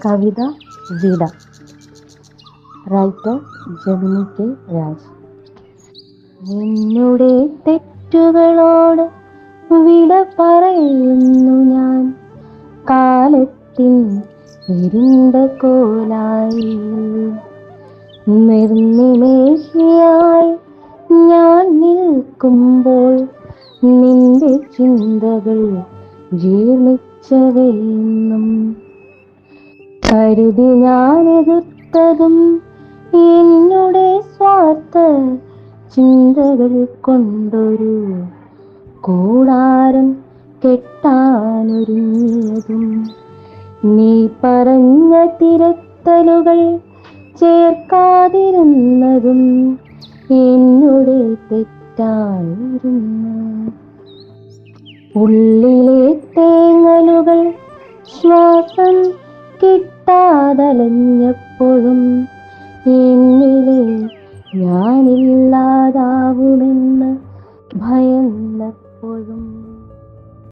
കവിത വിട. Writer Gemini K Raj. നിന്നുടെ തെറ്റുകളോട് വിട പറയുന്നു ഞാൻ. കാലത്തിൻ ഇരുണ്ട കോലായി നിർനിമേഷയായി ഞാൻ നിൽക്കുമ്പോൾ നിന്റെ ചിന്തകൾ ജീർണിച്ചവയെന്നും കരുതി ഞാൻ എതിർത്തതും എന്നുടെ സ്വാർത്ഥ ചിന്തകൾ കൊണ്ടൊരു കൂടാരം കെട്ടാനൊരുങ്ങിയതും നീ പറഞ്ഞ തിരുത്തലുകൾ ചേർക്കാതിരുന്നതും എന്നുടെ തെറ്റായിരുന്നു. ഉള്ളിലെ തേങ്ങലുകൾ ശ്വാസം കിട്ടാതലഞ്ഞപ്പോഴും എന്നിലെ ഞാനിൽ